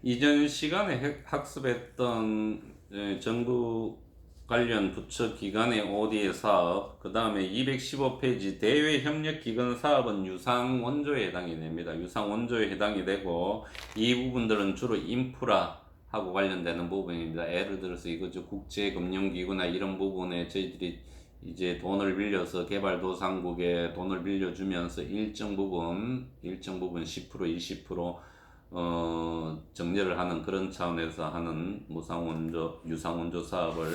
이전 시간에 학습했던 정부 관련 부처 기관의 ODA 사업, 그 다음에 215페이지 대외 협력 기관 사업은 유상 원조에 해당이 됩니다. 유상 원조에 해당이 되고, 이 부분들은 주로 인프라하고 관련되는 부분입니다. 예를 들어서 이거죠. 국제금융기구나 이런 부분에 저희들이 이제 돈을 빌려서 개발도상국에 돈을 빌려주면서 일정 부분 10% 20% 정리를 하는 그런 차원에서 하는 유상원조 사업을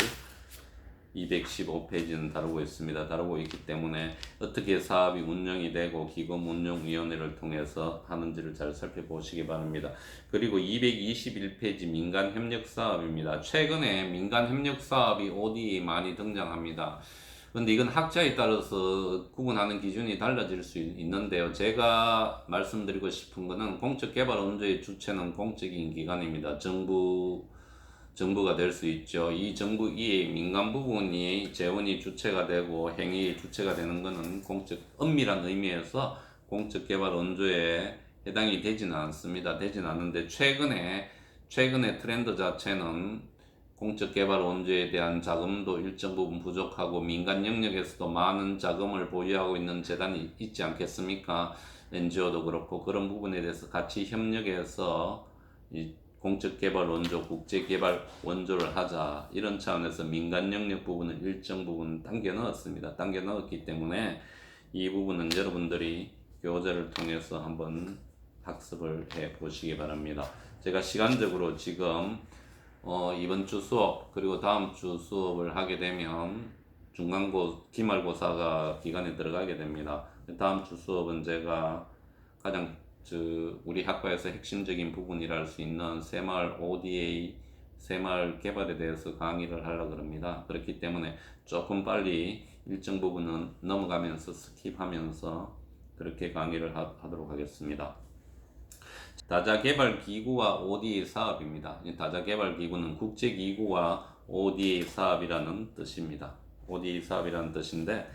215페이지는 다루고 있습니다. 다루고 있기 때문에 어떻게 사업이 운영이 되고 기금운용위원회를 통해서 하는지를 잘 살펴보시기 바랍니다. 그리고 221페이지 민간협력사업입니다. 최근에 민간협력사업이 OD에 많이 등장합니다. 근데 이건 학자에 따라서 구분하는 기준이 달라질 수 있는데요. 제가 말씀드리고 싶은 거는 공적개발원조의 주체는 공적인 기관입니다. 정부가 될 수 있죠. 이 정부 이외의 민간 부분이 재원이 주체가 되고 행위의 주체가 되는 것은 엄밀한 의미에서 공적개발 원조에 해당이 되지는 않습니다. 되지는 않는데 최근에 트렌드 자체는 공적개발 원조에 대한 자금도 일정 부분 부족하고 민간 영역에서도 많은 자금을 보유하고 있는 재단이 있지 않겠습니까? NGO도 그렇고 그런 부분에 대해서 같이 협력해서 이 공적개발 원조, 국제개발 원조를 하자 이런 차원에서 민간 영역 부분을 일정 부분 당겨 넣었습니다. 당겨 넣었기 때문에 이 부분은 여러분들이 교재를 통해서 한번 학습을 해 보시기 바랍니다. 제가 시간적으로 지금 이번 주 수업 그리고 다음 주 수업을 하게 되면 기말고사가 기간에 들어가게 됩니다. 다음 주 수업은 제가 가장 우리 학과에서 핵심적인 부분이라 할 수 있는 새마을 ODA, 새마을 개발에 대해서 강의를 하려고 합니다. 그렇기 때문에 조금 빨리 일정 부분은 넘어가면서 스킵하면서 그렇게 강의를 하도록 하겠습니다. 다자개발기구와 ODA 사업입니다. 다자개발기구는 국제기구와 ODA 사업이라는 뜻입니다. ODA 사업이라는 뜻인데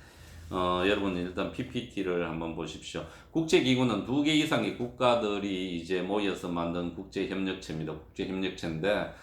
여러분 일단 PPT를 한번 보십시오. 국제기구는 2개 이상의 국가들이 이제 모여서 만든 국제협력체입니다. 국제협력체인데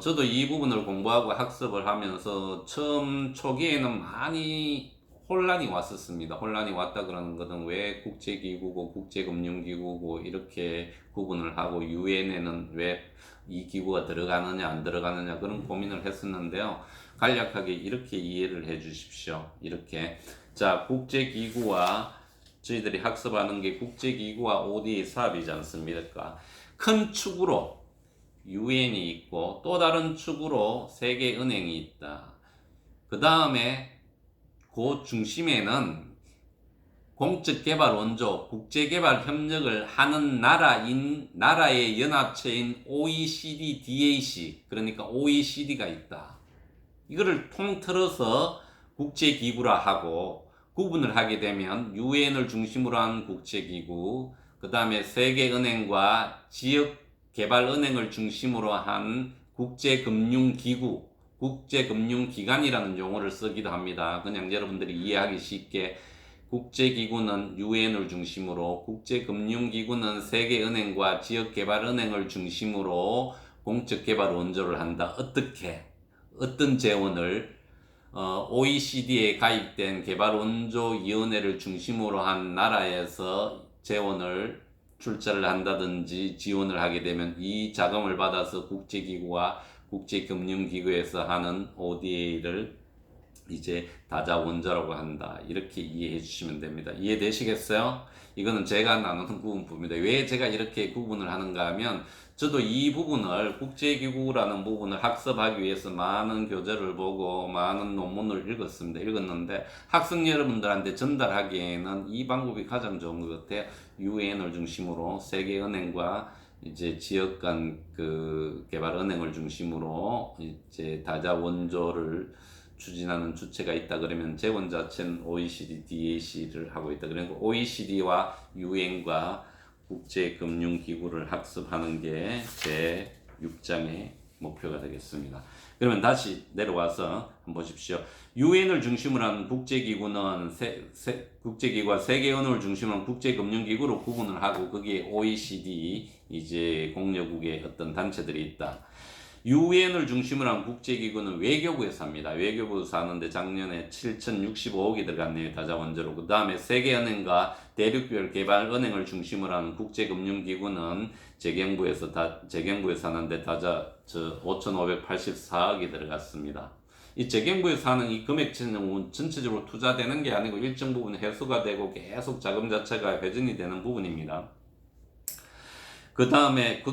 저도 이 부분을 공부하고 학습을 하면서 처음 초기에는 많이 혼란이 왔었습니다. 혼란이 왔다 그러는 것은 왜 국제기구고 국제금융기구고 이렇게 구분을 하고 유엔에는 왜 이 기구가 들어가느냐 안 들어가느냐 그런 고민을 했었는데요. 간략하게 이렇게 이해를 해 주십시오. 이렇게 자 국제기구와 저희들이 학습하는 게 국제기구와 ODA 사업이지 않습니까? 큰 축으로 유엔이 있고 또 다른 축으로 세계은행이 있다. 그 다음에 그 중심에는 공적개발 원조, 국제개발 협력을 하는 나라의 연합체인 OECD, DAC, 그러니까 OECD가 있다. 이거를 통틀어서 국제기구라 하고 구분을 하게 되면 유엔을 중심으로 한 국제기구, 그 다음에 세계은행과 지역개발은행을 중심으로 한 국제금융기구, 국제금융기관이라는 용어를 쓰기도 합니다. 그냥 여러분들이 이해하기 쉽게 국제기구는 유엔을 중심으로, 국제금융기구는 세계은행과 지역개발은행을 중심으로 공적개발 원조를 한다. 어떤 재원을 OECD에 가입된 개발원조위원회를 중심으로 한 나라에서 재원을 출자를 한다든지 지원을 하게 되면 이 자금을 받아서 국제기구와 국제금융기구에서 하는 ODA를 이제 다자원조라고 한다. 이렇게 이해해 주시면 됩니다. 이해되시겠어요? 이거는 제가 나누는 부분입니다. 왜 제가 이렇게 구분을 하는가 하면 저도 이 부분을 국제기구라는 부분을 학습하기 위해서 많은 교재를 보고 많은 논문을 읽었는데 학생 여러분들한테 전달하기에는 이 방법이 가장 좋은 것 같아요. 유엔을 중심으로 세계은행과 이제 지역 간 그 개발은행을 중심으로 이제 다자 원조를 추진하는 주체가 있다 그러면 재원 자체는 OECD, DAC를 하고 있다. 그러니까 OECD와 유엔과 국제금융기구를 학습하는 게 제 6장의 목표가 되겠습니다. 그러면 다시 내려와서 한번 보십시오. 유엔을 중심으로 한 국제기구는 국제기구와 세계 언어를 중심으로 한 국제금융기구로 구분을 하고 거기에 OECD 이제 공여국의 어떤 단체들이 있다. 유엔을 중심으로 한 국제기구는 외교부에서 합니다. 외교부에서 하는데 작년에 7,065억이 들어갔네요. 다자원조로. 그 다음에 세계은행과 대륙별 개발은행을 중심으로 하는 국제금융기구는 재경부에서 하는데 다자 5,584억이 들어갔습니다. 이 재경부에서 하는 이 금액은 전체적으로 투자되는 게 아니고 일정 부분 회수가 되고 계속 자금 자체가 회전이 되는 부분입니다. 그 다음에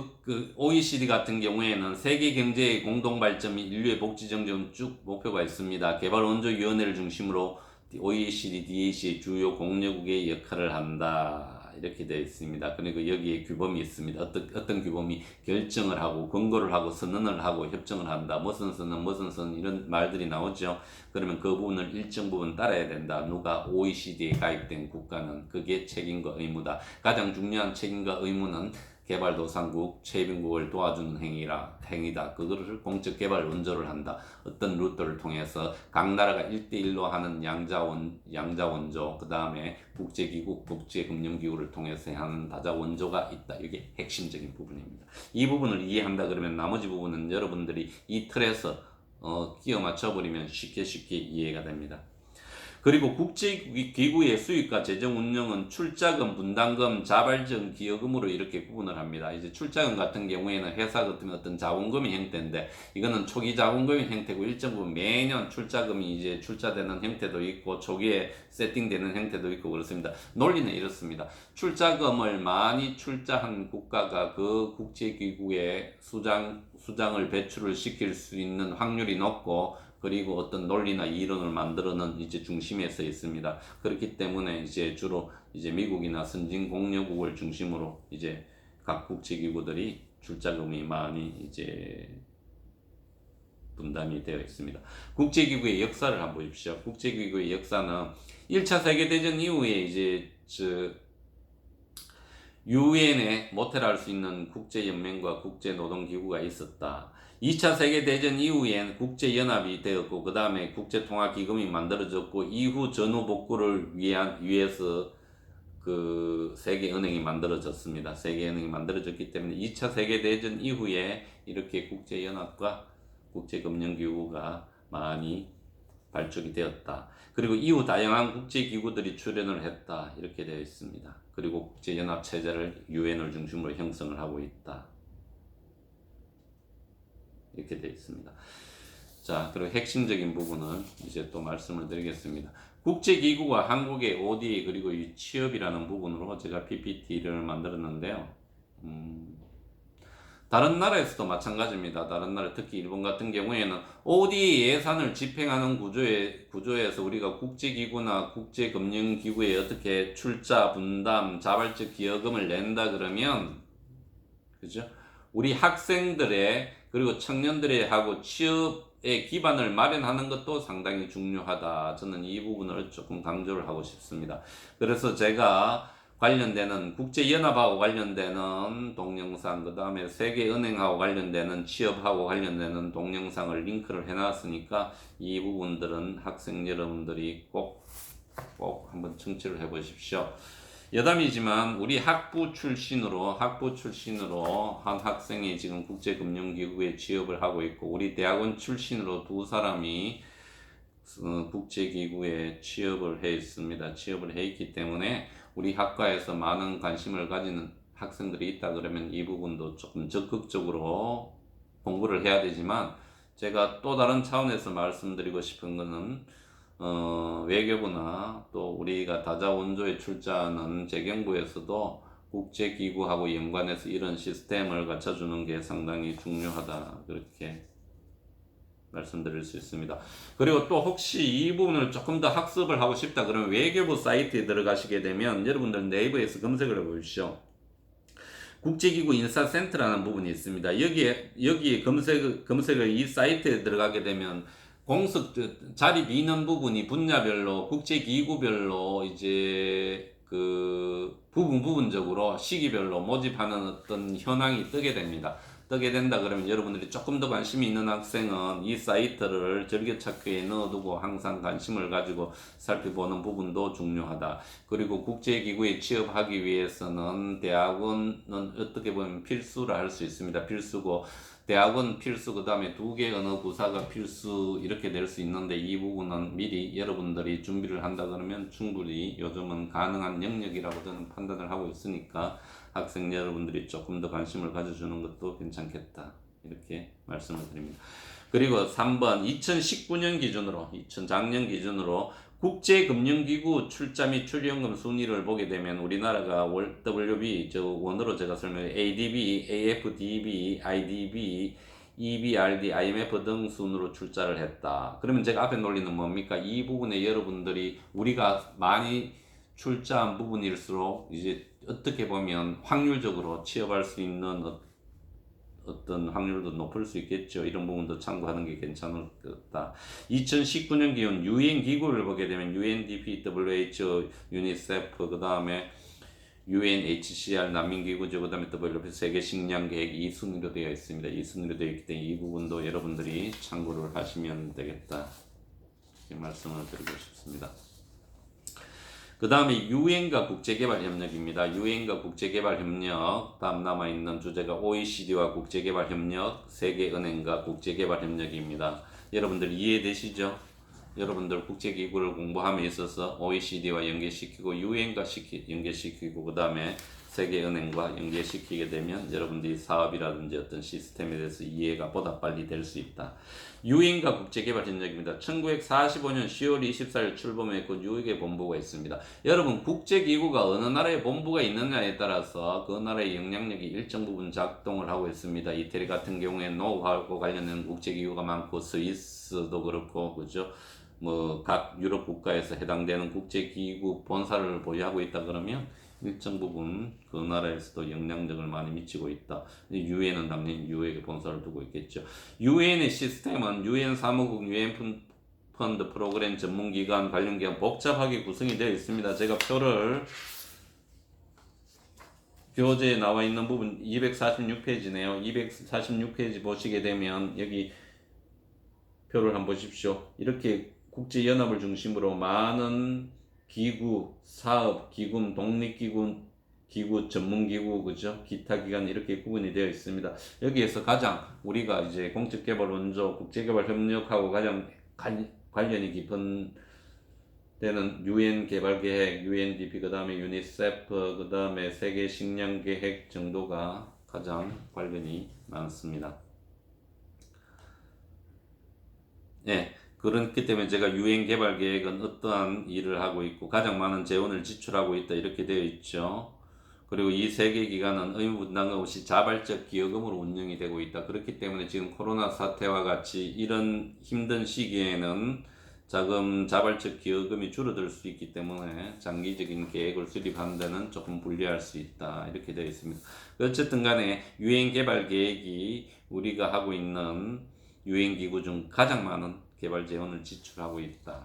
OECD 같은 경우에는 세계 경제의 공동 발전 및 인류의 복지 정전 쭉 목표가 있습니다. 개발 원조위원회를 중심으로 OECD, DH의 주요 공여국의 역할을 한다. 이렇게 되어 있습니다. 그리고 여기에 규범이 있습니다. 어떤 규범이 결정을 하고 권고를 하고 선언을 하고 협정을 한다. 무슨 선언 이런 말들이 나오죠. 그러면 그 부분을 일정 부분 따라야 된다. 누가 OECD에 가입된 국가는 그게 책임과 의무다. 가장 중요한 책임과 의무는 개발도상국, 최빈국을 도와주는 행위다. 그거를 공적 개발 원조를 한다. 어떤 루트를 통해서 각 나라가 1대1로 하는 양자원조, 그 다음에 국제기구, 국제금융기구를 통해서 하는 다자원조가 있다. 이게 핵심적인 부분입니다. 이 부분을 이해한다 그러면 나머지 부분은 여러분들이 이 틀에서 끼워 맞춰버리면 쉽게 이해가 됩니다. 그리고 국제기구의 수익과 재정 운영은 출자금, 분담금, 자발적 기여금으로 이렇게 구분을 합니다. 이제 출자금 같은 경우에는 회사 같은 어떤 자본금이 형태인데 이거는 초기 자본금이 형태고 일정 부분 매년 출자금이 이제 출자되는 형태도 있고 초기에 세팅되는 형태도 있고 그렇습니다. 논리는 이렇습니다. 출자금을 많이 출자한 국가가 그 국제기구에 수장을 배출을 시킬 수 있는 확률이 높고 그리고 어떤 논리나 이론을 만들어는 이제 중심에 서 있습니다. 그렇기 때문에 이제 주로 이제 미국이나 선진 공여국을 중심으로 이제 각 국제기구들이 출자금이 많이 이제 분담이 되어 있습니다. 국제기구의 역사를 한번 보십시오. 국제기구의 역사는 1차 세계대전 이후에 이제 유엔에 모태할 수 있는 국제연맹과 국제노동기구가 있었다. 2차 세계대전 이후엔 국제연합이 되었고 그 다음에 국제통화기금이 만들어졌고 이후 전후 복구를 위해서 그 세계은행이 만들어졌습니다. 세계은행이 만들어졌기 때문에 2차 세계대전 이후에 이렇게 국제연합과 국제금융기구가 많이 발족이 되었다. 그리고 이후 다양한 국제기구들이 출연을 했다. 이렇게 되어 있습니다. 그리고 국제연합 체제를 유엔을 중심으로 형성을 하고 있다. 이렇게 되어 있습니다. 자, 그리고 핵심적인 부분은 이제 또 말씀을 드리겠습니다. 국제기구와 한국의 ODA 그리고 이 취업이라는 부분으로 제가 PPT를 만들었는데요. 다른 나라에서도 마찬가지입니다. 다른 나라 특히 일본 같은 경우에는 ODA 예산을 집행하는 구조에서 우리가 국제기구나 국제금융기구에 어떻게 출자, 분담, 자발적 기여금을 낸다 그러면 그죠? 우리 학생들의 그리고 청년들의 하고 취업의 기반을 마련하는 것도 상당히 중요하다. 저는 이 부분을 조금 강조를 하고 싶습니다. 그래서 제가 관련되는 국제연합하고 관련되는 동영상, 그 다음에 세계은행하고 관련되는 취업하고 관련되는 동영상을 링크를 해놨으니까 이 부분들은 학생 여러분들이 꼭 한번 청취를 해보십시오. 여담이지만 우리 학부 출신으로 한 학생이 지금 국제금융기구에 취업을 하고 있고 우리 대학원 출신으로 두 사람이 국제기구에 취업을 해 있습니다. 취업을 해 있기 때문에 우리 학과에서 많은 관심을 가지는 학생들이 있다 그러면 이 부분도 조금 적극적으로 공부를 해야 되지만 제가 또 다른 차원에서 말씀드리고 싶은 것은 외교부나 또 우리가 다자원조에 출자하는 재경부에서도 국제기구하고 연관해서 이런 시스템을 갖춰주는 게 상당히 중요하다 그렇게 말씀드릴 수 있습니다. 그리고 또 혹시 이 부분을 조금 더 학습을 하고 싶다 그러면 외교부 사이트에 들어가시게 되면 여러분들 네이버에서 검색을 해보십시오. 국제기구 인사센터라는 부분이 있습니다. 여기에 검색을 이 사이트에 들어가게 되면 자리 비는 부분이 분야별로 국제기구별로 이제 그 부분적으로 시기별로 모집하는 어떤 현황이 뜨게 됩니다. 뜨게 된다 그러면 여러분들이 조금 더 관심이 있는 학생은 이 사이트를 즐겨찾기에 넣어두고 항상 관심을 가지고 살펴보는 부분도 중요하다. 그리고 국제기구에 취업하기 위해서는 대학원은 어떻게 보면 필수라 할 수 있습니다. 필수고 대학원 필수, 그 다음에 2개 언어 구사가 필수 이렇게 될 수 있는데 이 부분은 미리 여러분들이 준비를 한다 그러면 충분히 요즘은 가능한 영역이라고 저는 판단을 하고 있으니까 학생 여러분들이 조금 더 관심을 가져주는 것도 괜찮겠다 이렇게 말씀을 드립니다. 그리고 3번 2019년 기준으로 작년 기준으로 국제금융기구 출자 및 출연금 순위를 보게 되면 우리나라가 WB 원으로 제가 설명해 ADB, AFDB, IDB, EBRD, IMF 등 순으로 출자를 했다. 그러면 제가 앞에 논리는 뭡니까? 이 부분에 여러분들이 우리가 많이 출자한 부분일수록 이제 어떻게 보면 확률적으로 취업할 수 있는 어떤 확률도 높을 수 있겠죠. 이런 부분도 참고하는 게 괜찮을 것 같다. 2019년 기준 UN 기구를 보게 되면 UNDP, WHO, 유니세프, 그 다음에 UNHCR 난민기구죠. 그 다음에 WFP 세계식량계획 이 순위로 되어 있습니다. 이 순위로 되어 있기 때문에 이 부분도 여러분들이 참고를 하시면 되겠다. 이렇게 말씀을 드리고 싶습니다. 그 다음에 유엔과 국제개발협력입니다. 유엔과 국제개발협력, 다음 남아있는 주제가 OECD와 국제개발협력, 세계은행과 국제개발협력입니다. 여러분들 이해되시죠? 여러분들 국제기구를 공부함에 있어서 OECD와 연계시키고 유엔과 연계시키고 그 다음에 세계은행과 연계시키게 되면 여러분들이 사업이라든지 어떤 시스템에 대해서 이해가 보다 빨리 될 수 있다. 유엔과 국제개발협력입니다. 1945년 10월 24일 출범했고 뉴욕에 본부가 있습니다. 여러분 국제기구가 어느 나라에 본부가 있느냐에 따라서 그 나라의 영향력이 일정 부분 작동을 하고 있습니다. 이태리 같은 경우에 노후하고 관련된 국제기구가 많고 스위스도 그렇고 그죠? 뭐 각 유럽 국가에서 해당되는 국제기구 본사를 보유하고 있다 그러면 일정 부분 그 나라에서도 영향력을 많이 미치고 있다. 유엔은 당연히 유엔에 본사를 두고 있겠죠. 유엔의 시스템은 유엔 사무국, 유엔 펀드, 프로그램, 전문기관, 관련기관 복잡하게 구성이 되어 있습니다. 제가 표를 교재에 나와 있는 부분 246페이지네요. 246페이지 보시게 되면 여기 표를 한번 보십시오. 이렇게 국제연합을 중심으로 많은 기구, 사업, 기금, 독립기구, 기구, 전문기구, 그죠? 기타 기관 이렇게 구분이 되어 있습니다. 여기에서 가장 우리가 이제 공적개발 원조, 국제개발협력하고 가장 관련이 깊은 데는 UN 개발계획, UNDP, 그 다음에 유니세프, 그 다음에 세계식량계획 정도가 가장 관련이 많습니다. 네. 그렇기 때문에 제가 유엔 개발 계획은 어떠한 일을 하고 있고 가장 많은 재원을 지출하고 있다 이렇게 되어 있죠. 그리고 이 세 개 기관은 의무 분담금 없이 자발적 기여금으로 운영이 되고 있다. 그렇기 때문에 지금 코로나 사태와 같이 이런 힘든 시기에는 자발적 기여금이 줄어들 수 있기 때문에 장기적인 계획을 수립하는 데는 조금 불리할 수 있다. 이렇게 되어 있습니다. 어쨌든 간에 유엔 개발 계획이 우리가 하고 있는 유엔 기구 중 가장 많은 개발 재원을 지출하고 있다.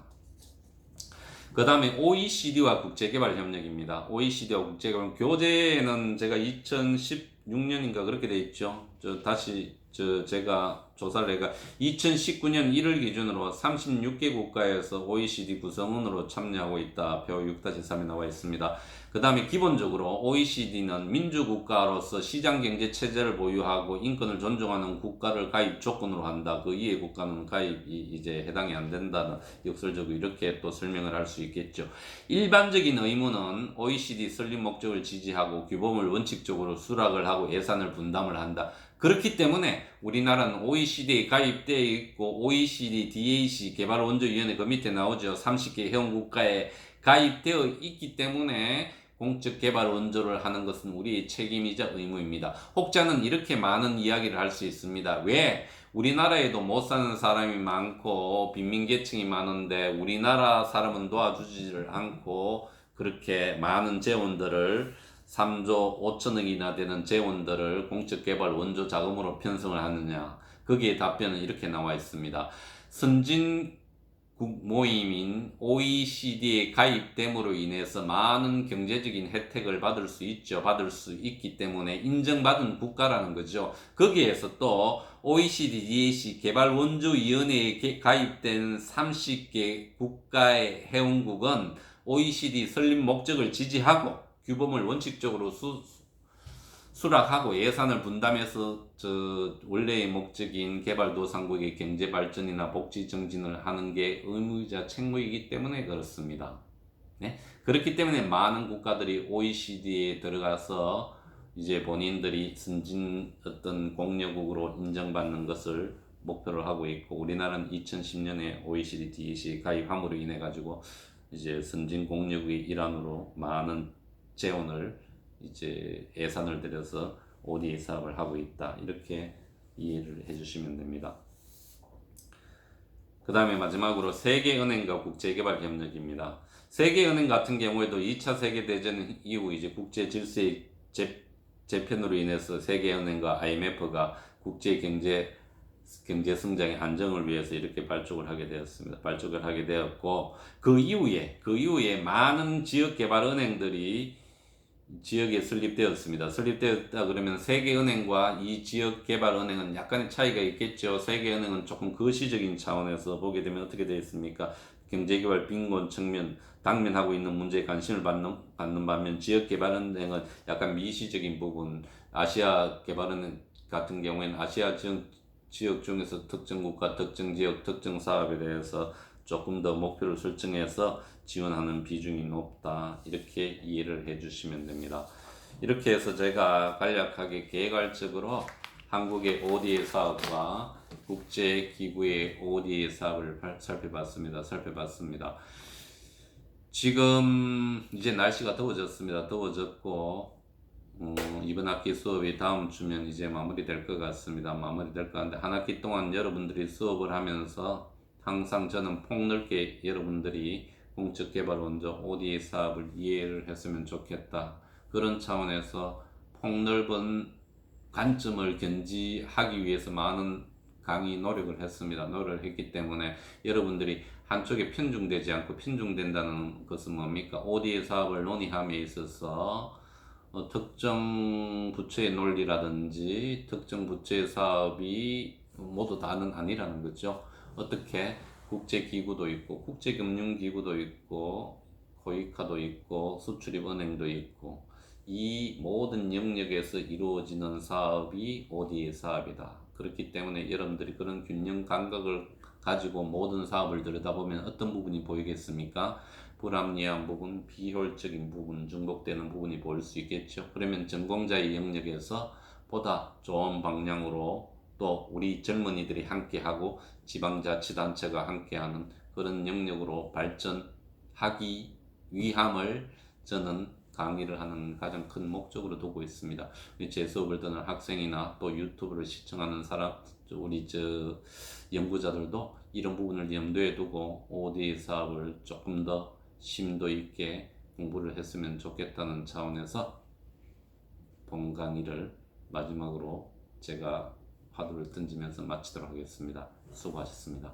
그 다음에 OECD와 국제개발협력입니다. OECD와 국제개발 교재에는 제가 2016년인가 그렇게 돼 있죠. 제가 조사를 해가 2019년 1월 기준으로 36개 국가에서 OECD 구성원으로 참여하고 있다. 표 6-3에 나와 있습니다. 그 다음에 기본적으로 OECD는 민주국가로서 시장경제 체제를 보유하고 인권을 존중하는 국가를 가입 조건으로 한다. 그 이외의 국가는 가입이 이제 해당이 안 된다. 역설적으로 이렇게 또 설명을 할 수 있겠죠. 일반적인 의무는 OECD 설립 목적을 지지하고 규범을 원칙적으로 수락을 하고 예산을 분담을 한다. 그렇기 때문에 우리나라는 OECD에 가입되어 있고 OECD, DAC 개발원조위원회 그 밑에 나오죠. 30개 회원국가에 가입되어 있기 때문에 공적 개발 원조를 하는 것은 우리의 책임이자 의무입니다. 혹자는 이렇게 많은 이야기를 할 수 있습니다. 왜? 우리나라에도 못 사는 사람이 많고 빈민계층이 많은데 우리나라 사람은 도와주지를 않고 그렇게 많은 재원들을 3조 5천억이나 되는 재원들을 공적개발 원조 자금으로 편성을 하느냐. 거기에 답변은 이렇게 나와 있습니다. 선진 모임인 OECD에 가입됨으로 인해서 많은 경제적인 혜택을 받을 수 있죠. 받을 수 있기 때문에 인정받은 국가라는 거죠. 거기에서 또 OECD DAC 개발원조위원회에 가입된 30개 국가의 회원국은 OECD 설립 목적을 지지하고 규범을 원칙적으로 수락하고 예산을 분담해서 원래의 목적인 개발도상국의 경제 발전이나 복지 증진을 하는 게 의무이자 책무이기 때문에 그렇습니다. 네? 그렇기 때문에 많은 국가들이 OECD에 들어가서 이제 본인들이 선진 어떤 공여국으로 인정받는 것을 목표로 하고 있고, 우리나라는 2010년에 OECD DEC에 가입함으로 인해 가지고 이제 선진 공여국의 일환으로 많은 재원을 이제 예산을 들여서 ODA 사업을 하고 있다, 이렇게 이해를 해주시면 됩니다. 그 다음에 마지막으로 세계은행과 국제개발협력입니다. 세계은행 같은 경우에도 2차 세계대전 이후 이제 국제 질서의 재편으로 인해서 세계은행과 IMF가 국제 경제 성장의 안정을 위해서 이렇게 발족을 하게 되었습니다. 발족을 하게 되었고, 그 이후에 많은 지역 개발 은행들이 지역에 설립되었습니다. 설립되었다 그러면 세계은행과 이 지역개발은행은 약간의 차이가 있겠죠. 세계은행은 조금 거시적인 차원에서 보게 되면 어떻게 되어 있습니까? 경제개발 빈곤 측면, 당면하고 있는 문제에 관심을 받는 반면, 지역개발은행은 약간 미시적인 부분, 아시아 개발은행 같은 경우에는 아시아 지역 중에서 특정 국가, 특정 지역, 특정 사업에 대해서 조금 더 목표를 설정해서 지원하는 비중이 높다, 이렇게 이해를 해주시면 됩니다. 이렇게 해서 제가 간략하게 개괄적으로 한국의 ODA 사업과 국제기구의 ODA 사업을 살펴봤습니다. 지금 이제 날씨가 더워졌습니다. 더워졌고 이번 학기 수업이 다음 주면 이제 마무리될 것 같습니다. 마무리될 것 같은데, 한 학기 동안 여러분들이 수업을 하면서 항상 저는 폭넓게 여러분들이 공적개발원조 ODA 사업을 이해를 했으면 좋겠다, 그런 차원에서 폭넓은 관점을 견지하기 위해서 많은 강의 노력을 했습니다. 노력을 했기 때문에 여러분들이 한쪽에 편중되지 않고, 편중된다는 것은 뭡니까? ODA 사업을 논의함에 있어서 특정 부처의 논리라든지 특정 부처의 사업이 모두 다는 아니라는 거죠. 어떻게 국제기구도 있고, 국제금융기구도 있고, 코이카도 있고, 수출입은행도 있고, 이 모든 영역에서 이루어지는 사업이 ODA 사업이다. 그렇기 때문에 여러분들이 그런 균형 감각을 가지고 모든 사업을 들여다보면 어떤 부분이 보이겠습니까? 불합리한 부분, 비효율적인 부분, 중복되는 부분이 보일 수 있겠죠. 그러면 전공자의 영역에서 보다 좋은 방향으로, 또 우리 젊은이들이 함께하고 지방자치단체가 함께하는 그런 영역으로 발전하기 위함을 저는 강의를 하는 가장 큰 목적으로 두고 있습니다. 제 수업을 듣는 학생이나 또 유튜브를 시청하는 사람, 우리 연구자들도 이런 부분을 염두에 두고 ODA 사업을 조금 더 심도 있게 공부를 했으면 좋겠다는 차원에서 본 강의를 마지막으로 제가 화두를 던지면서 마치도록 하겠습니다. 수고하셨습니다.